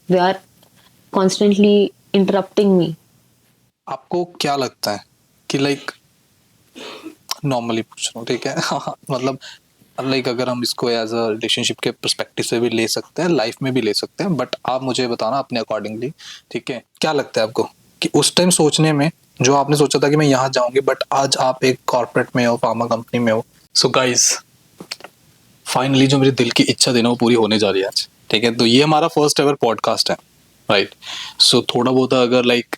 They are constantly interrupting me. आपको क्या लगता है कि लाइक नॉर्मली पूछ रहा हूँ, ठीक है मतलब लाइक अगर हम इसको एज अ रिलेशनशिप के पर्सपेक्टिव से भी ले सकते हैं, लाइफ में भी ले सकते हैं, बट आप मुझे बताना अपने अकॉर्डिंगली, ठीक है? क्या लगता है आपको कि उस टाइम सोचने में जो आपने सोचा था कि मैं यहाँ जाऊंगी, बट आज आप एक कॉर्पोरेट में हो, फार्मा कंपनी में हो। सो गाइस, फाइनली जो मेरे दिल की इच्छा थी ना वो पूरी होने जा रही है आज, ठीक है? तो ये हमारा फर्स्ट एवर पॉडकास्ट है, राइट? सो थोड़ा बहुत अगर लाइक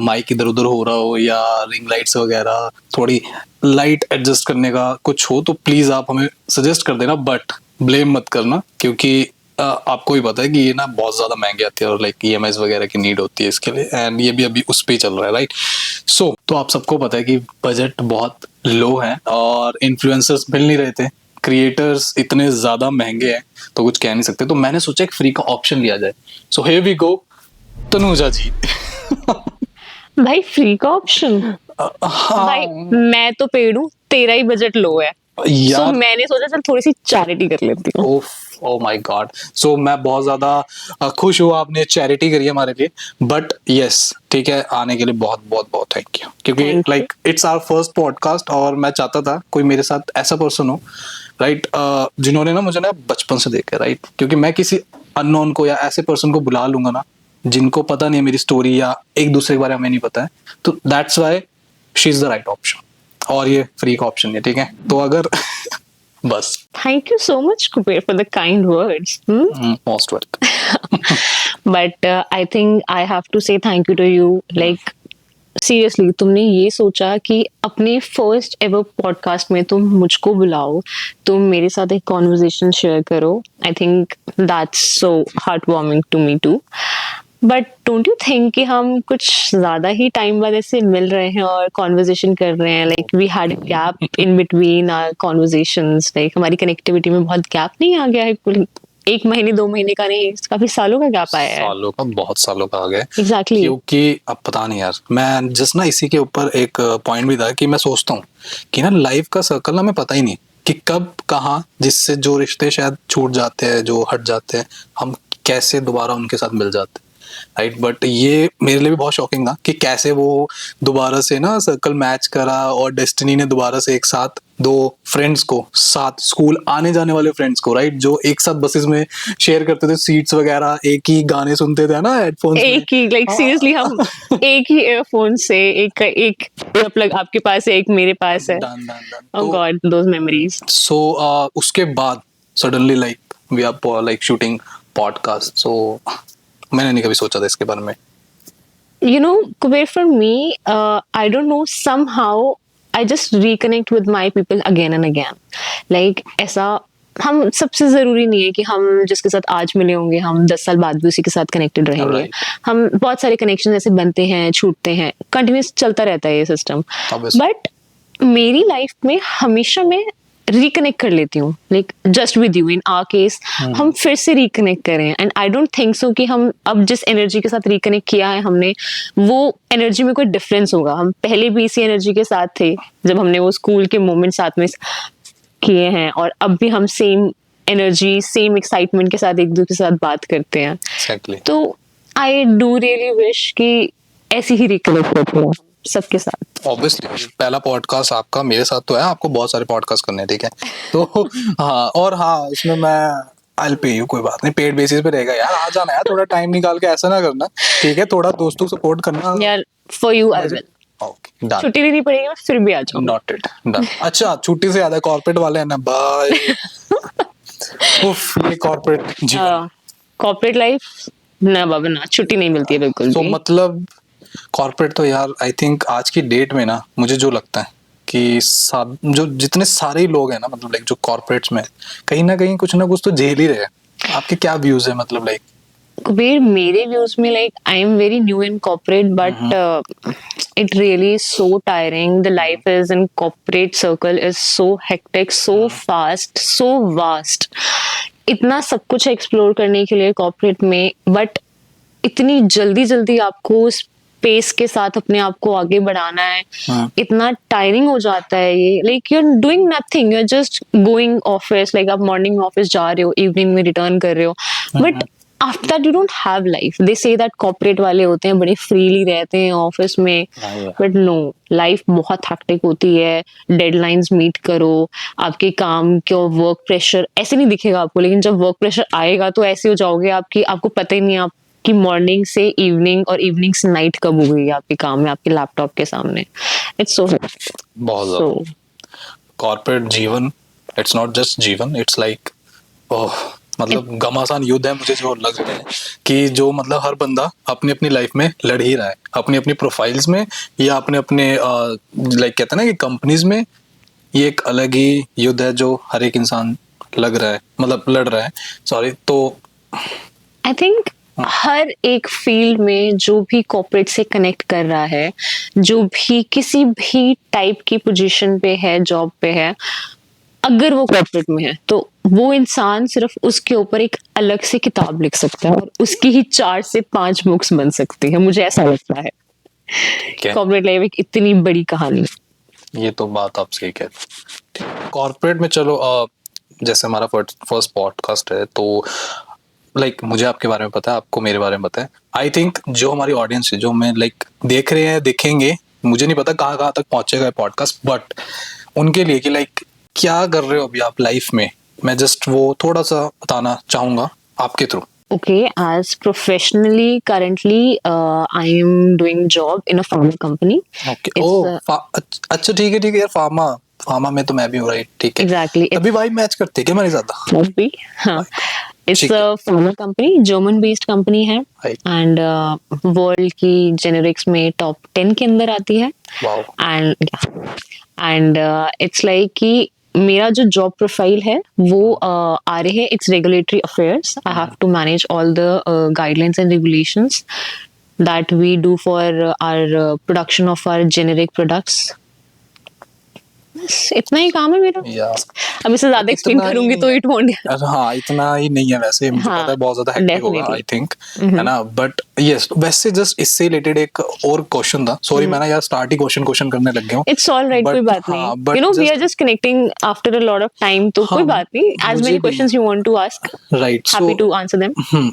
माइक इधर उधर हो रहा हो या रिंग लाइट्स वगैरह थोड़ी लाइट एडजस्ट करने का कुछ हो तो प्लीज आप हमें सजेस्ट कर देना, बट ब्लेम मत करना, क्योंकि आपको भी पता है कि ये ना बहुत ज्यादा महंगे आते हैं और लाइक ईएमआईज वगैरह की नीड होती है इसके लिए, एंड ये भी अभी उस पे चल रहा है, राइट? सो तो आप सबको पता है कि बजट बहुत लो है और इन्फ्लुएंसर्स मिल नहीं रहे थे, क्रिएटर्स इतने ज्यादा महंगे हैं तो कुछ कह नहीं सकते, तो मैंने सोचा एक फ्री का ऑप्शन लिया जाए। So here we go, Tanuja ji. भाई फ्री का ऑप्शन? भाई मैं तो पेड़ हूँ, तेरा ही बजट लो है, सो मैंने सोचा चल थोड़ी सी चैरिटी कर लेती हूँ। ओह माय गॉड, सो मैं बहुत ज्यादा खुश हूँ आपने चैरिटी करी है हमारे लिए, बट यस ठीक है, आने के लिए बहुत बहुत बहुत थैंक यू, क्योंकि like it's our first podcast और मैं चाहता था कोई मेरे साथ ऐसा पर्सन हो, राइट, जिन्होंने ना मुझे ना बचपन से देखा, राइट? क्योंकि मैं किसी अननोन को या ऐसे पर्सन को बुला लूंगा ना जिनको पता नहीं है मेरी स्टोरी या एक दूसरे के बारे में हमें नहीं पता है, तो that's why she is the right option, और ये फ्री का ऑप्शन है, ठीक है? तो अगर बस thank you so much Kuber for the kind words. Most welcome. But I think I have to say thank you to you, like seriously तुमने ये सोचा कि अपने फर्स्ट एवर पॉडकास्ट में तुम मुझको बुलाओ, तुम मेरे साथ एक कॉन्वर्जेशन शेयर करो। I think that's so heart warming to me too. But don't you think कि हम कुछ ज्यादा ही टाइम बाद ऐसे मिल रहे हैं और कॉन्वर्जेशन कर रहे हैं, like we had gap in between our conversations, like हमारी कनेक्टिविटी में बहुत गैप नहीं आ गया है? एक महीने 2 महीने का नहीं, काफी सालों का गैप आया है। सालों का, बहुत सालों का आ गया। एग्जैक्टली। क्योंकि अब पता नहीं यार, मैं जस्ट ना इसी के ऊपर एक पॉइंट भी था कि मैं सोचता हूँ कि ना लाइफ का सर्कल ना हमें पता ही नहीं कि कब कहाँ, जिससे जो रिश्ते शायद छूट जाते हैं, जो हट जाते हैं, हम कैसे दोबारा उनके साथ मिल जाते हैं, राइट? बट ये मेरे लिए भी बहुत शॉकिंग था कि कैसे वो दोबारा से ना सर्कल मैच करा और डेस्टिनी ने दोबारा से एक साथ दो फ्रेंड्स को, साथ स्कूल आने जाने वाले फ्रेंड्स को, राइट, जो एक साथ बसेस में शेयर करते थे सीट्स वगैरह, एक ही गाने सुनते थे ना हेडफोन्स में, एक ही, लाइक सीरियसली हम एक ही ईयरफोन से एक प्लग आपके पास है, एक मेरे पास है। ओह गॉड, दोस मेमोरीज। सो उसके बाद suddenly like we are like shooting podcast, so मैंने नहीं कभी सोचा था इसके बारे में। You know, Kuber, for me, I don't know, somehow I just reconnect with my people again and again. Like ऐसा हम सबसे जरूरी नहीं है कि हम जिसके साथ आज मिले होंगे हम 10 साल बाद भी उसी के साथ कनेक्टेड रहेंगे। Right. हम बहुत सारे कनेक्शन ऐसे बनते हैं, छूटते हैं, कंटिन्यूस चलता रहता है ये सिस्टम। बट मेरी लाइफ में हमेशा मैं रिकनेक्ट कर लेती हूँ, like just with you in our case, हम फिर से रिकनेक्ट करें। And I don't think so कि हम अब जिस एनर्जी के साथ रिकनेक्ट किया है हमने, वो एनर्जी में कोई डिफरेंस होगा। हम पहले भी इसी एनर्जी के साथ थे जब हमने वो स्कूल के मोमेंट साथ में किए हैं, और अब भी हम सेम एनर्जी, सेम एक्साइटमेंट के साथ एक दूसरे के साथ बात करते हैं। Exactly. तो आई डू रियली विश कि ऐसी ही रिकनेक्ट होते हैं सबके साथ। ऑब्वियसली पहला पॉडकास्ट आपका, मेरे साथ तो है, आपको बहुत सारे पॉडकास्ट करने हैं, ठीक है? तो हाँ, और हाँ इसमें मैं I'll pay you, कोई बात नहीं, पेड बेसिस पे रहेगा यार, आ जाना यार, थोड़ा टाइम निकाल के, ऐसा ना करना, ठीक है? थोड़ा दोस्तों को सपोर्ट करना यार, for you I will. Okay done, छुट्टी लेनी पड़ेगी, मैं फिर भी आ जाऊंगा। Noted, done. अच्छा, छुट्टी से ज्यादा कॉर्पोरेट वाले हैं ना भाई, उफ, ये कॉर्पोरेट जीवन, कॉर्पोरेट लाइफ ना बाबा ना, छुट्टी नहीं मिलती है बिल्कुल भी। मतलब कॉर्पोरेट तो यार आई थिंक आज की डेट में ना मुझे जो लगता है कि जो जितने सारे लोग हैं ना, मतलब लाइक जो कॉर्पोरेट्स में कहीं ना कुछ ना कुछ तो झेल ही रहे हैं। आपके क्या व्यूज है, मतलब लाइक? कुबेर, मेरे व्यूज में, like I am very new in corporate, but it really is so tiring. The life is in corporate circle is so hectic, so fast, so vast. इतना सब कुछ एक्सप्लोर करने के लिए कॉर्पोरेट में, बट इतनी जल्दी जल्दी आपको उस पेस के साथ अपने आप को आगे बढ़ाना है, इतना टायरिंग हो जाता है ये। Like you are doing nothing, you are just going office, like आप मॉर्निंग में ऑफिस जा रहे हो, इवनिंग में रिटर्न कर रहे हो, but after that you don't have life. They say that corporate वाले होते हैं बड़े फ्रीली रहते हैं ऑफिस में, बट नो, लाइफ बहुत हैक्टिक होती है. डेडलाइंस मीट करो, आपके काम के वर्क प्रेशर ऐसे नहीं दिखेगा आपको, लेकिन जब वर्क प्रेशर आएगा तो ऐसे हो जाओगे आपकी, आपको पता ही नहीं आपकी मॉर्निंग से इवनिंग और इवनिंग से नाइट कब हो गई है आपके काम में, आपके लैपटॉप के सामने. इट्स सो बहुत ज्यादा. कॉर्पोरेट जीवन, इट्स नॉट जस्ट जीवन, इट्स लाइक ओह, मतलब घमासान युद्ध है. मुझे जो लगता है कि जो मतलब हर बंदा अपनी अपनी लाइफ में लड़ ही रहा है, अपनी अपनी प्रोफाइल्स में या अपने अपने लाइक कहते हैं ना कि कंपनीज में. ये एक अलग ही युद्ध है जो हर एक इंसान लग रहा है, मतलब लड़ रहा है, सॉरी. तो आई थिंक हर एक फील्ड में जो भी कॉर्पोरेट से कनेक्ट कर रहा है, जो भी किसी भी टाइप की पोजीशन पे है, जॉब पे है, अगर वो कॉर्पोरेट में है तो वो इंसान सिर्फ उसके ऊपर एक अलग से किताब लिख सकता है और उसकी ही 4 से 5 बुक्स बन सकती है. मुझे ऐसा लगता है. कॉर्पोरेट लाइफ एक इतनी बड़ी कहानी. ये तो बात आप सही कहते हैं. कॉर्पोरेट में चलो जैसे हमारा फर्स्ट पॉडकास्ट है तो लाइक मुझे आपके बारे में पता है, आपको मेरे बारे में पता है. आई थिंक जो हमारी ऑडियंस है, जो मैं लाइक देख रहे हैं, देखेंगे, मुझे नहीं पता कहाँ कहाँ तक पहुंचेगा पॉडकास्ट, बट उनके लिए कि लाइक क्या कर रहे हो अभी आप लाइफ में, मैं जस्ट वो थोड़ा सा बताना चाहूंगा आपके through. Okay, as professionally, currently, I am doing job in a pharma company. Okay. It's अच्छा ठीक है यार. फार्मा में तो मैं भी हूँ, राइट? ठीक है. exactly. अभी भाई मैच करते हैं क्या मेरे साथ? Must be. हाँ. It's ठीक है. a pharma company, German-based company है, Right. and world की generics में top 10 के अंदर आती है. Wow. And yeah, and it's like कि मेरा जो जॉब प्रोफाइल है वो आ रहे हैं, it's regulatory affairs. I have to manage all the guidelines and regulations that we do for our production of our generic products. इतना ही काम है मेरा. अब इससे ज्यादा एक्सप्लेन करूंगी तो इट वोंट. हाँ, इतना ही नहीं है वैसे. मुझे पता है बहुत ज्यादा हेक्टिक होगा, आई थिंक, है ना. बट यस, वैसे जस्ट इससे रिलेटेड एक और क्वेश्चन था. सॉरी, मैं ना यार स्टार्ट ही क्वेश्चन करने लग गया हूँ. इट्स ऑल राइट, कोई बात नहीं. You know, we are just connecting after a lot of time, तो कोई बात नहीं. As many questions you want to ask, right, happy to answer them.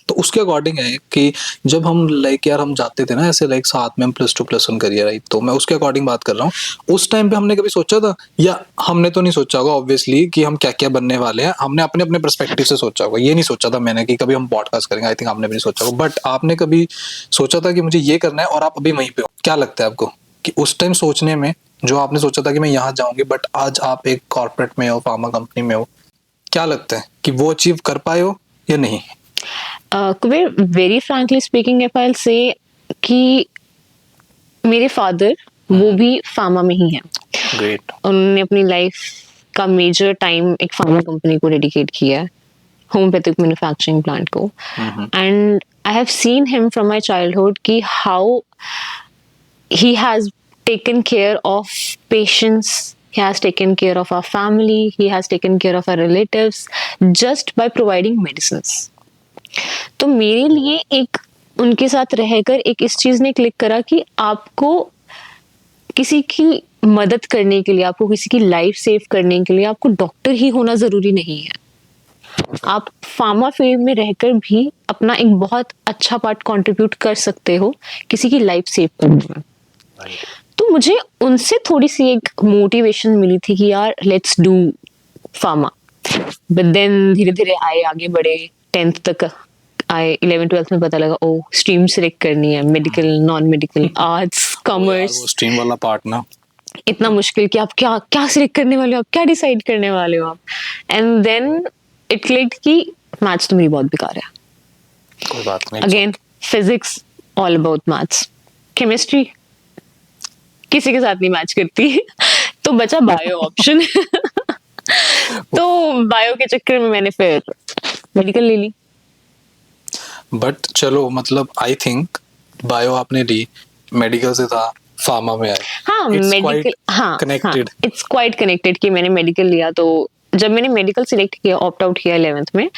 तो उसके अकॉर्डिंग है कि जब हम लाइक यार हम जाते थे ना ऐसे लाइक साथ में, हम +2 +1 करिए, राइट? तो मैं उसके अकॉर्डिंग बात कर रहा हूँ. उस टाइम पे हमने कभी सोचा था, या हमने तो नहीं सोचा होगा ऑब्वियसली कि हम क्या क्या बनने वाले हैं. हमने अपने अपने पर्सपेक्टिव से सोचा होगा. ये नहीं सोचा था मैंने कि कभी हम पॉडकास्ट करेंगे. आई थिंक आपने भी नहीं सोचा होगा. बट आपने कभी सोचा था कि मुझे ये करना है और आप अभी वहीं पे हो? क्या लगता है आपको कि उस टाइम सोचने में जो आपने सोचा था कि मैं यहाँ जाऊंगी, बट आज आप एक कॉर्पोरेट में हो, फार्मा कंपनी में हो, क्या लगता है कि वो अचीव कर पाए हो या नहीं? Kubir, very frankly speaking, if I'll say कि मेरे फादर वो भी फार्मा में ही हैं. ग्रेट. उन्होंने अपनी लाइफ का मेजर टाइम एक फार्मा कंपनी को डेडिकेट किया है, होम्योपैथिक मैन्युफैक्चरिंग प्लांट को. And I have seen him from my childhood कि how he has taken care of patients, he has taken care of our family, he has taken care of our relatives just by providing medicines. तो मेरे लिए एक उनके साथ रहकर एक इस चीज ने क्लिक करा कि आपको किसी की मदद करने के लिए, आपको किसी की लाइफ सेव करने के लिए आपको डॉक्टर ही होना जरूरी नहीं है. आप फार्मा फील्ड में रहकर भी अपना एक बहुत अच्छा पार्ट कंट्रीब्यूट कर सकते हो किसी की लाइफ सेव करने में. तो मुझे उनसे थोड़ी सी एक मोटिवेशन मिली थी कि यार let's do pharma. But then धीरे धीरे आगे बढ़े, 10th तक आए, 11th 12th में पता लगा ओ स्ट्रीम सिलेक्ट करनी है, medical, non medical, arts, commerce. वो स्ट्रीम वाला पार्ट ना इतना मुश्किल कि आप क्या क्या सिलेक्ट करने वाले हो, आप क्या डिसाइड करने वाले हो आप. एंड देन इट क्लिक्ड कि मैथ्स तो मेरी बहुत बेकार है. कोई बात नहीं. Again physics, all about maths. Chemistry किसी के साथ नहीं मैच करती. तो बचा बायो ऑप्शन. तो बायो के चक्कर में मैंने फिर मेडिकल ले ली. बट चलो, मतलब आई थिंक बायो आपने ली, मेडिकल से था, फार्मा में आए. हाँ, मेडिकल, हाँ, कनेक्टेड. इट्स क्वाइट कनेक्टेड कि मैंने मेडिकल लिया. तो जब मैंने मेडिकल सिलेक्ट किया, ऑप्ट आउट किया 11th में,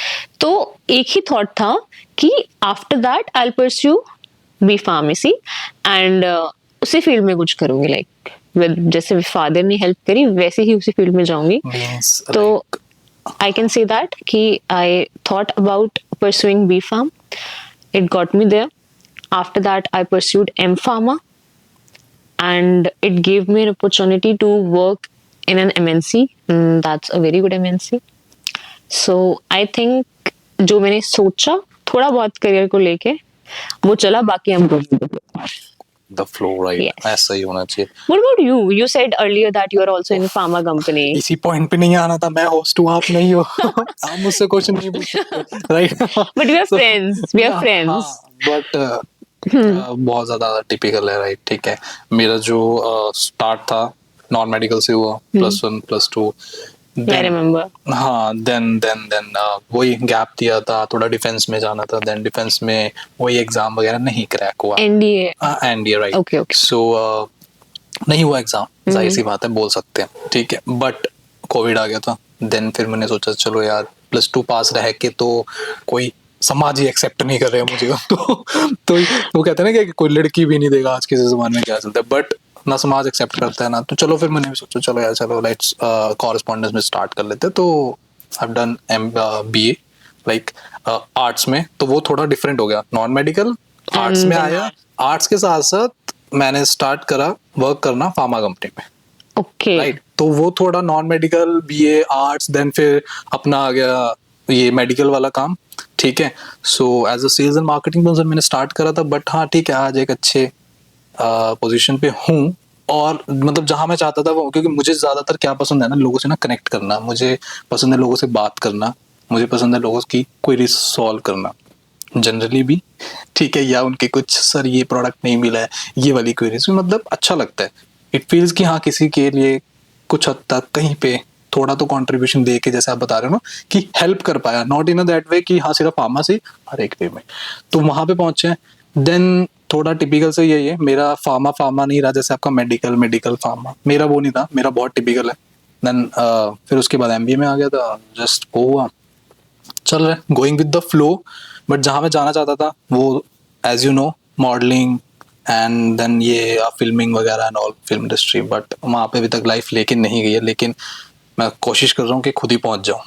तो एक ही थॉट था कि after that I will pursue B pharmacy and उसी फील्ड में कुछ करूंगी. लाइक जैसे फादर ने हेल्प करी वैसे ही उसी फील्ड में जाऊंगी. Means तो I can say that कि I thought about pursuing B Farm. It got me there. After that, I pursued M Pharma, and it gave me an opportunity to work in an MNC. That's a very good MNC. So I think जो मैंने सोचा थोड़ा बहुत career को लेके वो चला, बाकी हम द फ्लो, राइट? Yes. ऐसा ही होना चाहिए. What about you? You said earlier that you are also in pharma company. इसी पॉइंट पे नहीं आना था. मैं होस्ट हूँ, आप नहीं हो. आप मुझसे क्वेश्चन नहीं पूछ सकते, right? But we are friends. We are friends. But बहुत ज्यादा टिपिकल है, राइट? ठीक है. मेरा जो स्टार्ट था नॉन मेडिकल से हुआ, +1 +2. I remember. हाँ, देन वही गैप दिया था, थोड़ा डिफेंस में जाना था. देन डिफेंस में वही एग्जाम वगैरह नहीं क्रैक हुआ. NDA. NDA, right? Okay, okay. सो नहीं हुआ एग्जाम, जाहिर सी बात है, बोल सकते हैं, ठीक है. बट कोविड आ गया था. देन फिर मैंने सोचा चलो यार +2 पास रह के तो कोई समाज ही एक्सेप्ट नहीं कर रहे हैं मुझे. तो वो कहते हैं ना कि कोई लड़की भी नहीं देगा आज के जमाने में, क्या चलता है. बट ना समाज एक्सेप्ट करता है ना, तो चलो फिर मैंने भी सोचा चलो यार, चलो लेट्स कॉरेस्पॉन्डेंस में स्टार्ट कर लेते हैं. तो I have done BA like arts में. तो वो थोड़ा डिफरेंट हो गया, नॉन मेडिकल आर्ट्स में आया. आर्ट्स के साथ साथ मैंने स्टार्ट करा वर्क करना फार्मा कंपनी में, Okay. राइट? तो वो थोड़ा non medical, BA arts, then फिर अपना आ गया ये मेडिकल वाला काम, ठीक है. So as a sales and marketing person मैंने स्टार्ट करा था. बट हाँ ठीक है, आज एक अच्छे पोजीशन पे हूँ. और मतलब जहां मैं चाहता था वो, क्योंकि मुझे ज्यादातर क्या पसंद है ना, लोगों से ना कनेक्ट करना. मुझे पसंद है लोगों से बात करना. मुझे पसंद है लोगों की क्वेरीज सॉल्व करना जनरली भी, ठीक है. या उनके कुछ सर ये प्रोडक्ट नहीं मिला है, ये वाली क्वेरीज भी मतलब अच्छा लगता है. इट फील्स कि हाँ किसी के लिए कुछ हद तक कहीं पे थोड़ा तो कंट्रीब्यूशन दे के, जैसे आप बता रहे हो ना कि हेल्प कर पाया, not in a that way कि हाँ सिर्फ फार्मा से, हर एक वे में. तो वहां पे पहुंचे. देन थोड़ा टिपिकल से यही है मेरा, फार्मा नहीं रहा जैसे आपका मेडिकल फार्मा, मेरा वो नहीं था, मेरा बहुत टिपिकल है. देन फिर उसके बाद MBA में आ गया था. जस्ट वो हुआ, चल रहा है, going with the flow. But जहाँ मैं जाना चाहता था वो, as you know, modelling and then ये फिल्मिंग वगैरह and all, film industry. But वहाँ पे अभी तक लाइफ लेके नहीं गई है. लेकिन मैं कोशिश कर रहा हूँ कि खुद ही पहुँच जाऊँ,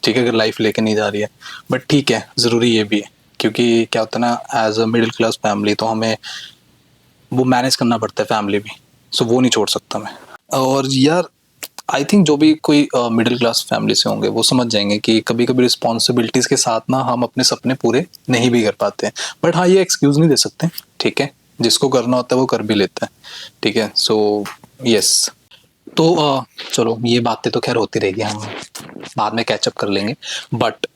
ठीक है, अगर लाइफ लेके नहीं जा रही है. बट ठीक है, ज़रूरी ये भी है, क्योंकि क्या होता है ना, as a middle class family तो हमें वो मैनेज करना पड़ता है, फैमिली भी. सो वो नहीं छोड़ सकता मैं. और यार आई थिंक जो भी कोई मिडिल क्लास फैमिली से होंगे वो समझ जाएंगे कि कभी कभी रिस्पॉन्सिबिलिटीज के साथ ना हम अपने सपने पूरे नहीं भी कर पाते हैं. बट हाँ, ये एक्सक्यूज नहीं दे सकते, ठीक है. जिसको करना होता है वो कर भी लेता है, ठीक है. So yes. तो चलो ये बातें तो खैर होती रहेगी, हम बाद में कैचअप कर लेंगे. बट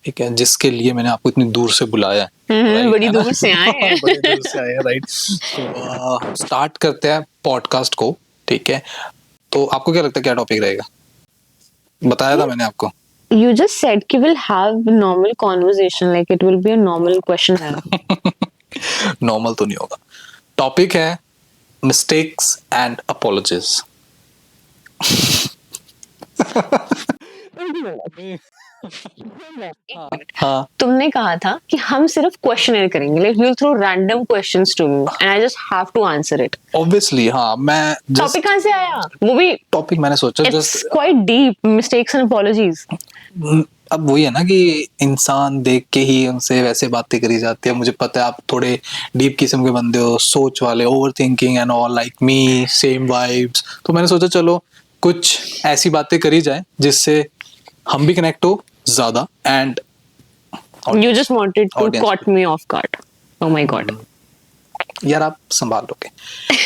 ठीक है, जिसके लिए मैंने आपको इतनी दूर से बुलाया है, right, बड़ी है ना? दूर से आए हैं. बड़ी दूर से आए हैं, राइट. तो स्टार्ट करते हैं पॉडकास्ट को, ठीक है. तो आपको क्या लगता है क्या टॉपिक रहेगा? बताया था मैंने आपको. You just said कि we'll have normal conversation, like it will be a normal question. Normal तो नहीं होगा. टॉपिक है मिस्टेक्स एंड अपॉलजीज. हाँ, तुमने कहा था कि हम सिर्फ क्वेश्चनर करेंगे, like we'll throw random questions to me and I just have to answer it. Obviously. हाँ, मैं टॉपिक कहाँ से आया? वो भी टॉपिक मैंने सोचा it's just. quite deep, mistakes and apologies. अब वही है ना कि इंसान देख के ही उनसे वैसे बातें करी जाती है. मुझे पता है आप थोड़े डीप किस्म के बंदे हो, सोच वाले, over thinking and all, like me, same vibes. तो मैंने सोचा चलो कुछ ऐसी बातें करी जाए जिससे हम भी कनेक्ट हो ज्यादा. And You just wanted to Audience. caught me off guard. Oh my god. यार आप संभाल लोगे.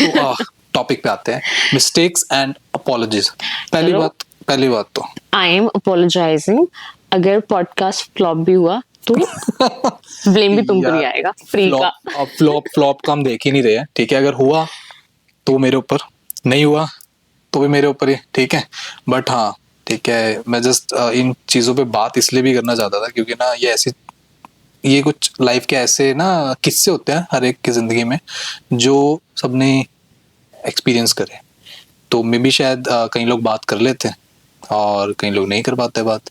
तो टॉपिक पे आते हैं, मिस्टेक्स एंड अपॉलजीज. चलो. पहली बात तो I am apologizing. अगर पॉडकास्ट फ्लॉप भी हुआ तो ब्लेम भी तुम पर ही आएगा, फ्री का. फ्लॉप का हम देख ही नहीं रहे हैं, ठीक है. अगर हुआ तो मेरे ऊपर, नहीं हुआ तो भी मेरे ऊपर ही, ठीक है. बट हाँ ठीक है, मैं जस्ट इन चीज़ों पे बात इसलिए भी करना चाहता था क्योंकि ना ये कुछ लाइफ के ऐसे ना किस्से होते हैं हर एक की ज़िंदगी में जो सबने एक्सपीरियंस करे. तो मे भी शायद कई लोग बात कर लेते हैं और कई लोग नहीं कर पाते बात.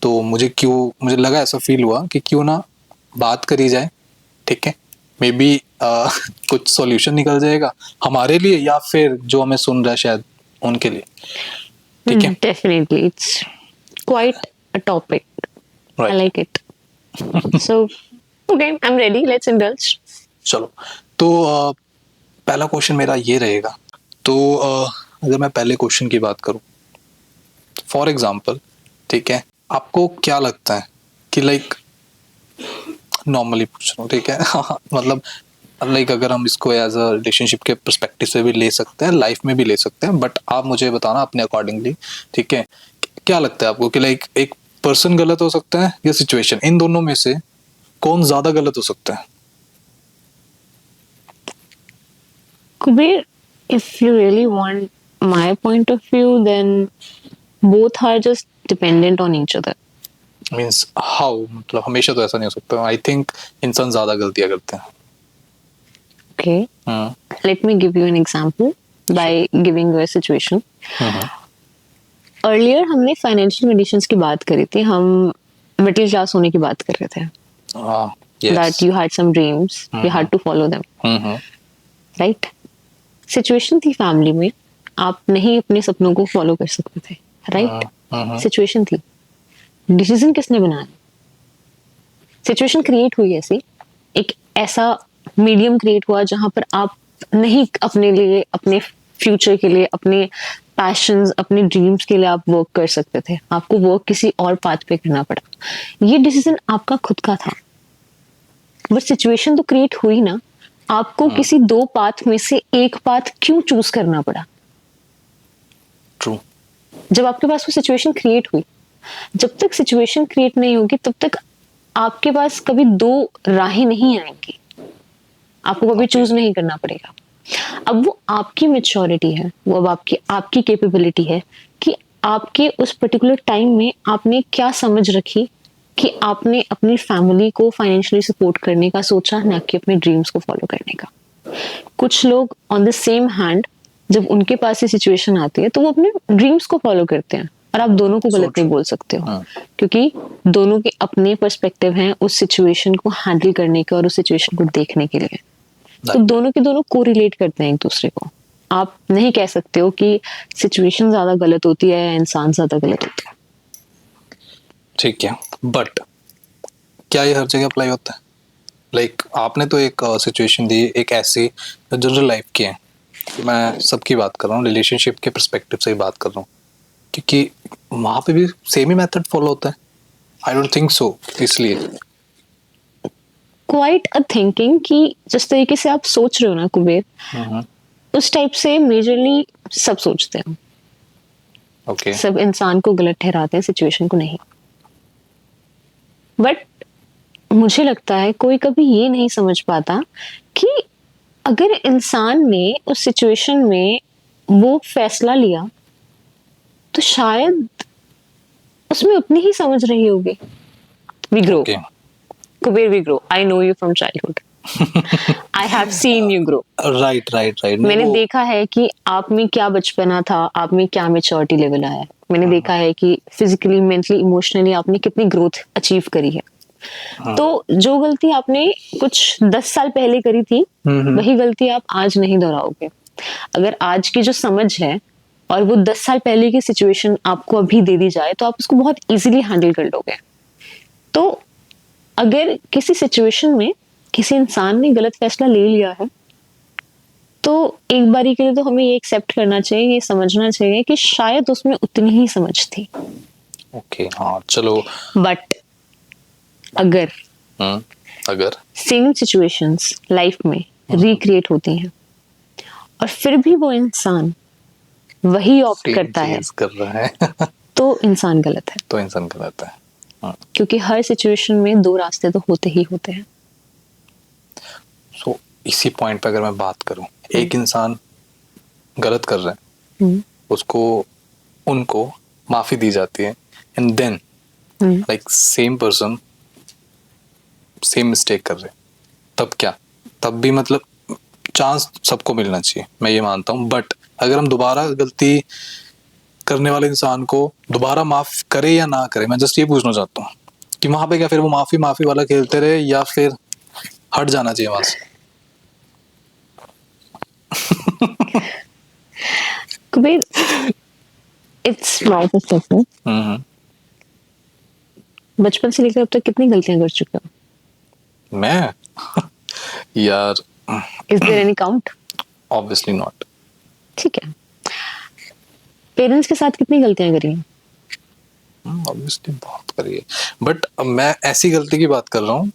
तो मुझे लगा, ऐसा फील हुआ कि क्यों ना बात करी जाए, ठीक है. मे बी कुछ सॉल्यूशन निकल जाएगा हमारे लिए या फिर जो हमें सुन रहा है शायद उनके लिए, ठीक है. Definitely, it's quite a topic. I Right. like it. So, okay, I'm ready. Let's indulge. चलो, तो पहला क्वेश्चन मेरा ये रहेगा। तो अगर मैं पहले क्वेश्चन की बात करूं, फॉर एग्जांपल, ठीक है, आपको क्या लगता है कि लाइक नॉर्मली पूछ रहा हूँ, ठीक है, मतलब लाइक अगर हम इसको एज अ रिलेशनशिप के पर्सपेक्टिव से भी ले सकते हैं, लाइफ में भी ले सकते हैं, बट आप मुझे बताना अपने अकॉर्डिंगली, ठीक है, क्या लगता है आपको कि लाइक एक पर्सन गलत हो सकता है या सिचुएशन, इन दोनों में से कौन ज्यादा गलत हो सकता है? Kubir, if you really want my point of view, then both are just dependent on each other. Means how, मतलब हमेशा तो ऐसा नहीं हो सकता। आई थिंक इंसान ज्यादा गलतियां करते हैं। Okay, let me give you an example by giving you a situation. Earlier हमने financial conditions की बात करी थी, हम middle class होने की बात कर रहे थे. That you had some dreams, you had to follow them, right? Situation थी family में, आप नहीं अपने सपनों को follow कर सकते थे, right? Situation थी. Decision किसने बनाया? Situation create हुई ऐसी, एक ऐसा मीडियम क्रिएट हुआ जहां पर आप नहीं अपने लिए, अपने फ्यूचर के लिए, अपने पैशंस, अपने ड्रीम्स के लिए आप वर्क कर सकते थे, आपको वर्क किसी और पाथ पे करना पड़ा। ये डिसीजन आपका खुद का था, बट सिचुएशन तो क्रिएट हुई ना, आपको किसी दो पाथ में से एक पाथ क्यों चूज करना पड़ा? ट्रू। जब आपके पास वो सिचुएशन क्रिएट हुई, जब तक सिचुएशन क्रिएट नहीं होगी तब तक आपके पास कभी दो राहें नहीं आएंगी, आपको कभी चूज नहीं करना पड़ेगा। अब वो आपकी मैच्योरिटी है, वो अब आपकी कैपेबिलिटी है कि आपके उस पर्टिकुलर टाइम में आपने क्या समझ रखी कि आपने अपनी फैमिली को फाइनेंशियली सपोर्ट करने का सोचा, ना कि अपने ड्रीम्स को फॉलो करने का। कुछ लोग ऑन द सेम हैंड, जब उनके पास ये सिचुएशन आती है तो वो अपने ड्रीम्स को फॉलो करते हैं, और आप दोनों को गलत नहीं बोल सकते हो, क्योंकि दोनों के अपने पर्सपेक्टिव हैं उस सिचुएशन को हैंडल करने के और उस सिचुएशन को देखने के लिए। तो दोनों के दोनों को रिलेट करते हैं एक दूसरे को। आप नहीं कह सकते हो कि सिचुएशन ज्यादा गलत होती है या इंसान ज्यादा गलत होता है। ठीक है, बट क्या ये हर जगह अप्लाई होता है? लाइक आपने तो एक सिचुएशन दी, एक ऐसी जनरल लाइफ की है, मैं सबकी बात कर रहा हूँ, रिलेशनशिप के पर्सपेक्टिव से ही बात कर रहा हूँ, क्योंकि वहां पे भी सेम ही मेथड फॉलो होता है। आई डोंट थिंक सो, इसलिए क्वाइट अ थिंकिंग कि जिस तरीके से आप सोच रहे हो ना कुबेर, उस टाइप से मेजरली सब सोचते हैं। ओके, सब इंसान को गलत ठहराते हैं, सिचुएशन को नहीं। बट मुझे लगता है कोई कभी ये नहीं समझ पाता कि अगर इंसान ने उस सिचुएशन में वो फैसला लिया तो शायद उसमें उतनी ही समझ रही होगी। We grow Kuber, we grow. I know you from childhood, I have seen you grow. Right. मैंने देखा है कि आप में क्या बचपना था, आप में क्या मैच्योरिटी लेवल आया है। मैंने देखा है कि फिजिकली, मेंटली, इमोशनली आपने कितनी ग्रोथ अचीव करी है। तो जो गलती आपने कुछ 10 साल पहले करी थी, वही गलती आप आज नहीं दोहराओगे। अगर आज की जो समझ है और वो 10 साल पहले की सिचुएशन आपको अभी दे दी जाए तो आप उसको बहुत इजीली हैंडल कर लोगे। तो अगर किसी सिचुएशन में किसी इंसान ने गलत फैसला ले लिया है तो एक बारी के लिए तो हमें ये एक्सेप्ट करना चाहिए, ये समझना चाहिए कि शायद उसमें उतनी ही समझ थी। ओके, हाँ चलो। बट अगर सेम सिचुएशंस लाइफ में रिक्रिएट होती हैं और फिर भी वो इंसान वही ऑप्ट करता है, कर रहा है तो इंसान गलत है। तो इंसान गलत है, क्योंकि हर सिचुएशन में दो रास्ते तो होते ही होते हैं। सो इसी पॉइंट पे अगर मैं बात करूं, एक इंसान गलत कर रहा है, उसको उनको माफी दी जाती है, and then like same person same mistake कर रहे, तब क्या? तब भी मतलब चांस सबको मिलना चाहिए, मैं ये मानता हूँ। बट अगर हम दोबारा गलती करने वाले इंसान को दोबारा माफ करे या ना करे, मैं जस्ट ये पूछना चाहता हूँ कि वहां पे क्या फिर वो माफी वाला खेलते रहे या फिर हट जाना चाहिए वहां से? Kabir, it's my perspective. बचपन से लेकर अब तक कितनी गलतियां कर चुके हो? मैं यार is there any count? Obviously not. ठीक है। पेरेंट्स के साथ कितनी गलतियां करी हैं? ऑब्वियसली बहुत करी है, बट मैं ऐसी गलती की बात कर रहा हूँ।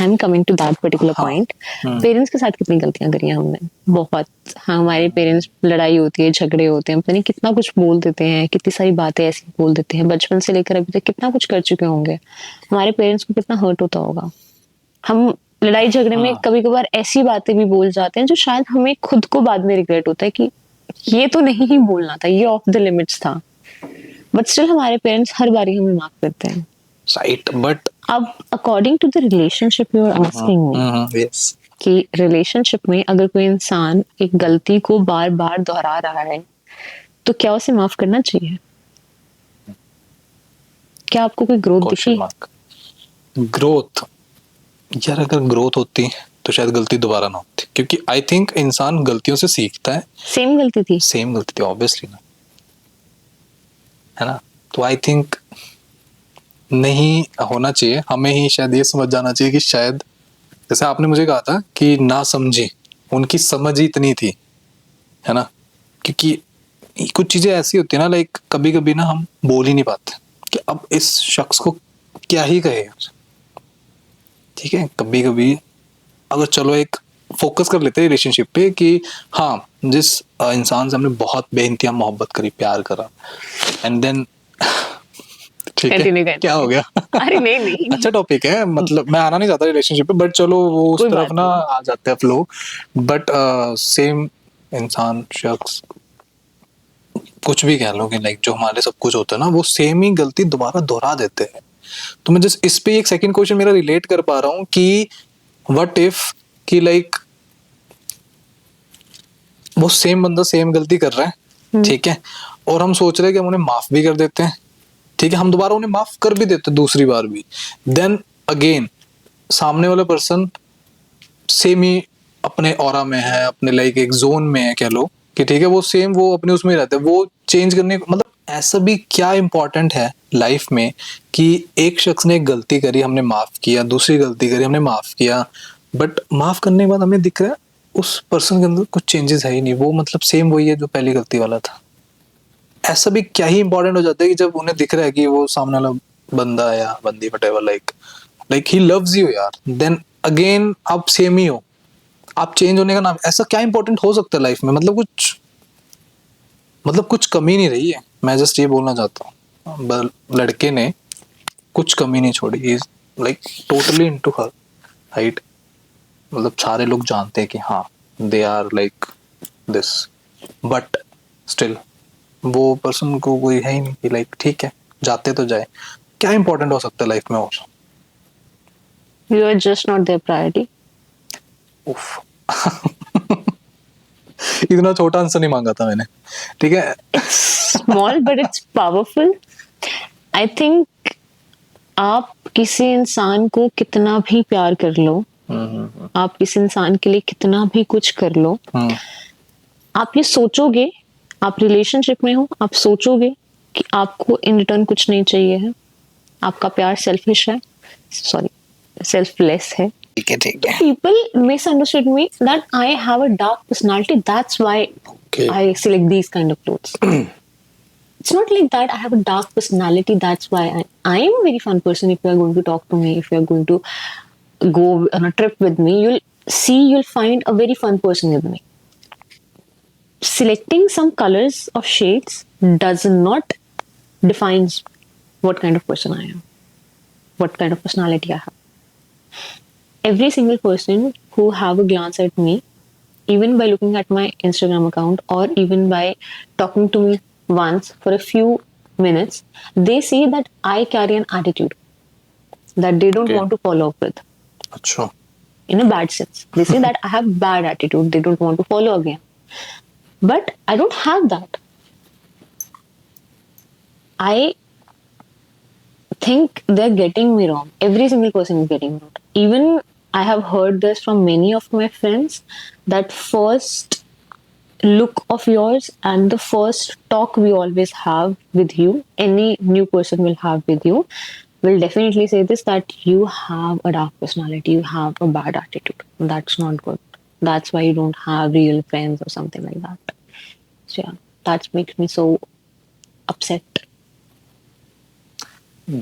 I am coming to that particular हाँ। पॉइंट। पेरेंट्स के साथ कितनी गलतियां करी हैं हमने? बहुत। हाँ, हमारे पेरेंट्स, लड़ाई होती है, झगड़े होते हैं, पता नहीं कितना कुछ बोल देते हैं, कितनी सारी बातें ऐसी बोल देते हैं। बचपन से लेकर अभी तक कितना कुछ कर चुके होंगे, हमारे पेरेंट्स को कितना हर्ट होता होगा। हम लड़ाई झगड़े में हाँ। कभी कभार ऐसी बातें भी बोल जाते हैं जो शायद हमें खुद को बाद में रिग्रेट होता है कि ये तो नहीं ही बोलना था, ये ऑफ द लिमिट्स था। बट स्टिल हमारे पेरेंट्स हर बारी हमें माफ करते हैं। राइट, बट अब according to the relationship you are asking me, yes, कि रिलेशनशिप में अगर कोई इंसान एक गलती को बार बार दोहरा रहा है तो क्या उसे माफ करना चाहिए? क्या आपको कोई ग्रोथ क्वेश्चन दिखी? मार्क। ग्रोथ, यार अगर ग्रोथ होती तो शायद गलती दोबारा ना होती, क्योंकि आई थिंक इंसान गलतियों से सीखता है। सेम गलती थी? सेम गलती थी ऑब्वियसली ना, है ना। तो आई थिंक नहीं होना चाहिए, हमें ही शायद ये समझ जाना चाहिए कि शायद, जैसे आपने मुझे कहा था कि ना समझे, उनकी समझ ही इतनी थी, है ना। क्योंकि कुछ चीजें ऐसी होती है ना, लाइक कभी कभी ना हम बोल ही नहीं पाते कि अब इस शख्स को क्या ही कहे यार। ठीक है, कभी कभी अगर चलो एक फोकस कर लेते हैं रिलेशनशिप पे कि हाँ, जिस इंसान से हमने बहुत बेइंतहा मोहब्बत करी, प्यार करा, एंड देन ठीक है, कंटिन्यू कर। क्या हो गया? अरे नहीं नहीं, अच्छा टॉपिक है, मतलब मैं आना नहीं चाहता रिलेशनशिप पे, बट चलो वो उस कोई तरफ बात ना नहीं। आ जाते हैं फ्लो। बट सेम इंसान, शख्स, कुछ भी कह लो कि लाइक जो हमारे सब कुछ होता है ना, वो सेम ही गलती दोबारा दोहरा देते हैं। तो मैं जस्ट इस पे एक सेकंड क्वेश्चन मेरा रिलेट कर पा रहा हूँ कि व्हाट इफ, कि लाइक वो सेम बंदा सेम गलती कर रहा है, ठीक है, और हम सोच रहे हैं कि हम उन्हें माफ भी कर देते हैं, ठीक है, हम दोबारा उन्हें माफ कर भी देते हैं दूसरी बार भी, देन अगेन सामने वाला पर्सन सेम ही अपने ऑरा में है, अपने लाइक एक जोन में है, कह लो कि ठीक है, वो सेम वो अपने उसमें ही रहते हैं, वो चेंज करने, मतलब ऐसा भी क्या इंपॉर्टेंट है लाइफ में कि एक शख्स ने एक गलती करी, हमने माफ किया, दूसरी गलती करी, हमने माफ किया, बट माफ करने के बाद हमें दिख रहा है उस पर्सन के अंदर कुछ चेंजेस है ही नहीं, वो मतलब सेम वही है जो पहली गलती वाला था। ऐसा भी क्या ही इंपॉर्टेंट हो जाता है कि जब उन्हें दिख रहा है कि वो सामने वाला बंदा या बंदी whatever like he loves you यार, देन अगेन आप सेम ही हो, आप चेंज होने का नाम, ऐसा क्या इंपॉर्टेंट हो सकता है लाइफ में, मतलब कुछ कमी नहीं रही है, मैं जस्ट ये बोलना चाहता हूँ। लड़के ने कुछ कमी नहीं छोड़ी, is like totally into her, right. मतलब सारे लोग जानते हैं कि हाँ, they are like this, but still वो पर्सन को कोई है ही नहीं कि लाइक ठीक है, जाते तो जाए, क्या इंपॉर्टेंट हो सकता है लाइफ में और? You are just not there priority. उफ इतना छोटा आंसर नहीं मांगा था मैंने, ठीक है। Small but it's powerful. I think आप किसी इंसान को कितना भी प्यार कर लो, आप किसी इंसान के लिए कितना भी कुछ कर लो, आप ये सोचोगे, आप रिलेशनशिप में हो, आप सोचोगे कि आपको इन रिटर्न कुछ नहीं चाहिए है, आपका प्यार सेल्फिश है, सॉरी सेल्फलेस है। ठीक है, ठीक है। People misunderstood me that I have a dark personality. That's why Okay. I select these kind of clothes. It's not like that I have a dark personality. That's why I am a very fun person. If you are going to talk to me, if you are going to go on a trip with me, you'll find a very fun person with me. Selecting some colors of shades does not defines what kind of person I am, what kind of personality I have. Every single person who have a glance at me, even by looking at my Instagram account or even by talking to me once for a few minutes, they see that I carry an attitude that they don't Okay. want to follow up with. अच्छा, In a bad sense. They say that I have bad attitude, they don't want to follow again. But I don't have that. I think they're getting me wrong. Every single person is getting me wrong. Even I have heard this from many of my friends that first look of yours and the first talk we always have with you, any new person will have with you, will definitely say this, that you have a dark personality, you have a bad attitude. That's not good. That's why you don't have real friends or something like that. So yeah, that makes me so upset.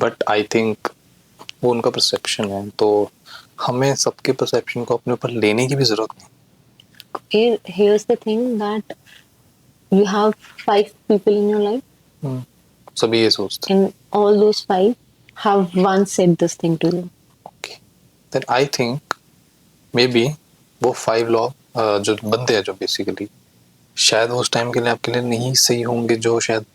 But I think वो उनका perception है, तो हमें सबके perception को अपने ऊपर लेने की भी जरूरत नहीं. Here's the thing, that you have 5 people in your life, सभी ये सोचते हैं. and all those 5 have once said this thing to you. Okay, then I think maybe वो 5 लॉ जो बंदे हैं जो बेसिकली शायद उस टाइम के लिए आपके लिए नहीं सही होंगे, जो शायद,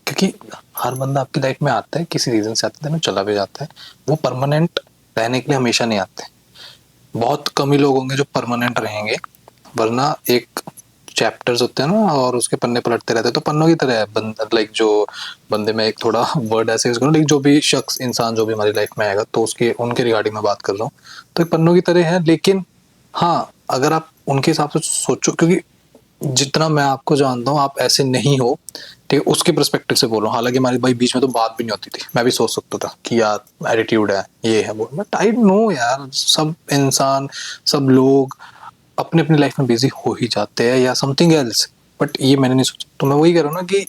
क्योंकि हर बंदा आपकी लाइफ में आता है किसी रीजन से, आता है चला भी जाता है. वो परमानेंट रहने के लिए हमेशा नहीं आते. बहुत कम ही लोग होंगे जो परमानेंट रहेंगे, वरना एक चैप्टर्स होते हैं ना और उसके पन्ने पलटते रहते हैं, तो पन्नों की तरह है. लाइक जो बंदे में एक थोड़ा वर्ड ऐसे यूज करूँ, लाइक जो भी शख्स इंसान जो भी हमारी लाइफ में आएगा, तो उसके उनके रिगार्डिंग में बात कर रहा हूँ, तो एक पन्नों की तरह है. लेकिन हाँ, अगर आप उनके हिसाब से सोचो, क्योंकि जितना मैं आपको जानता हूँ आप ऐसे नहीं हो, ठीक है, उसके पर्सपेक्टिव से बोल रहा हूँ. हालांकि हमारी भाई बीच में तो बात भी नहीं होती थी, मैं भी सोच सकता था कि यार एटीट्यूड है, ये है वो, बट आई नो यार, सब इंसान, सब लोग अपने अपनी लाइफ में बिजी हो ही जाते हैं या समथिंग एल्स. बट ये मैंने नहीं सोचा. तो मैं वही कह रहा हूँ ना कि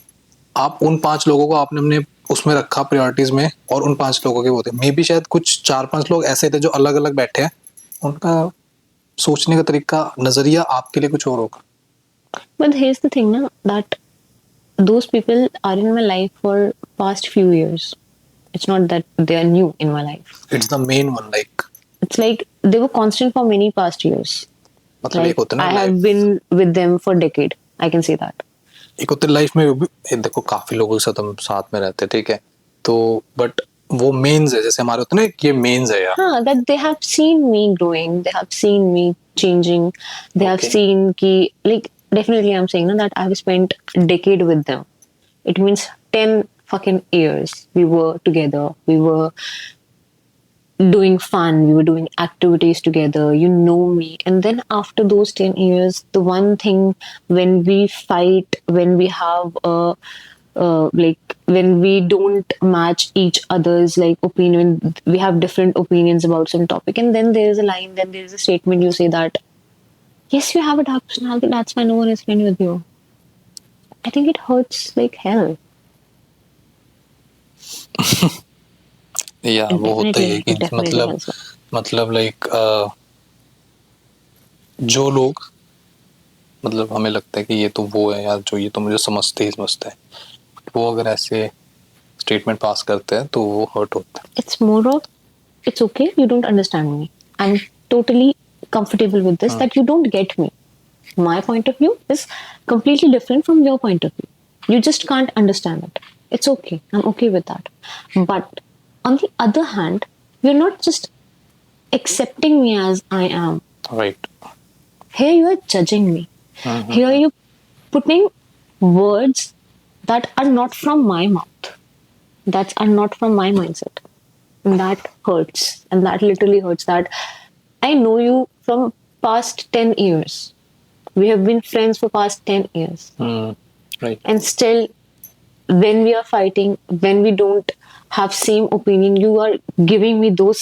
आप उन 5 लोगों को आपने अपने उसमें रखा प्रायोरिटीज में, और उन 5 लोगों के वो थे, मे बी शायद कुछ 4-5 लोग ऐसे थे जो अलग अलग बैठे हैं, उनका सोचने का तरीका, नजरिया आपके लिए कुछ और होगा. But here's the thing, na, that those people are in my life for past few years. It's not that they are new in my life. It's the main one. Like It's like they were constant for many past years. मतलब एक Like होता है I ना have life, been with them for decade. I can say that. एक होता है life में भी. देखो काफी लोगों के साथ हम साथ में रहते हैं, ठीक है, तो बट वो मेन्स है, जैसे हमारे होते हैं ना, ये मेन्स है यार. Huh, that they have seen me growing. They have seen me changing. They have Okay. seen ki, like, definitely I'm saying na, that I've spent a decade with them. It means 10 fucking years we were together. We were doing fun, we were doing activities together, you know me. And then after those 10 years, the one thing, when we fight, when we have like when we don't match each other's like opinion, we have different opinions about some topic, and then there is a line, then there is a statement, you say that yes, you have a dark personality, that's why no one is friend with you. I think it hurts like hell. या वो होता ही है कि It definitely hurts. मतलब like जो लोग, मतलब हमें लगता है कि ये तो वो है यार, जो ये तो मुझे समझते ही समझता है, वो अगर ऐसे स्टेटमेंट पास करते हैं तो वो हर्ट होता है. It's more of, it's okay, you don't understand me. I'm totally comfortable with this, that you don't get me. My point of view is completely different from your point of view. You just can't understand it. It's okay. I'm okay with that. But on the other hand, you're not just accepting me as I am. Right. Here you are judging me. Here you're putting words that are not from my mouth, that are not from my mindset. And that hurts. And that literally hurts, that I know you from past 10 years. We have been friends for past 10 years. Right. And still, when we are fighting, when we don't have same opinion, you are giving me those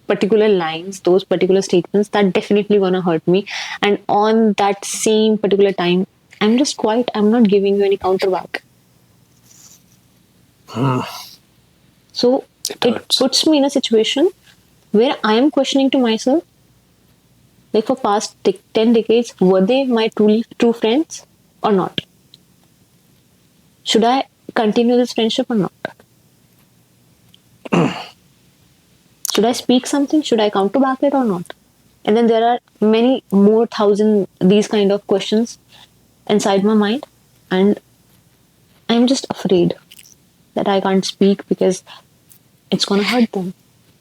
particular lines, those particular statements that definitely gonna hurt me. And on that same particular time, I'm just quiet. I'm not giving you any counter back. So It it hurts. puts me in a situation where I am questioning to myself, like for past 10 decades, were they my true friends or not? Should I continue this friendship or not? Should I speak something? Should I counter back it or not? And then there are many more thousand these kind of questions inside my mind, and I'm just afraid that I can't speak because it's gonna hurt them.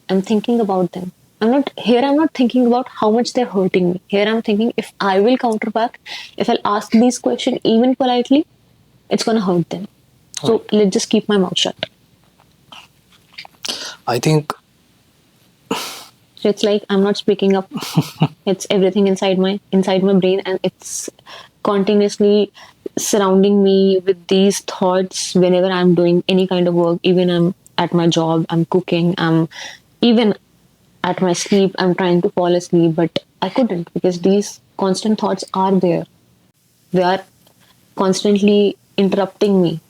I'm thinking about them. I'm not thinking about how much they're hurting me. Here I'm thinking, if I will counter back, if I'll ask these questions even politely, it's gonna hurt them. So let's just keep my mouth shut. I think So it's like I'm not speaking up. It's everything inside my brain, and it's continuously surrounding me with these thoughts whenever I'm doing any kind of work. Even I'm at my job, I'm cooking, I'm even at my sleep, I'm trying to fall asleep, but I couldn't because these constant thoughts are there. They are constantly interrupting me.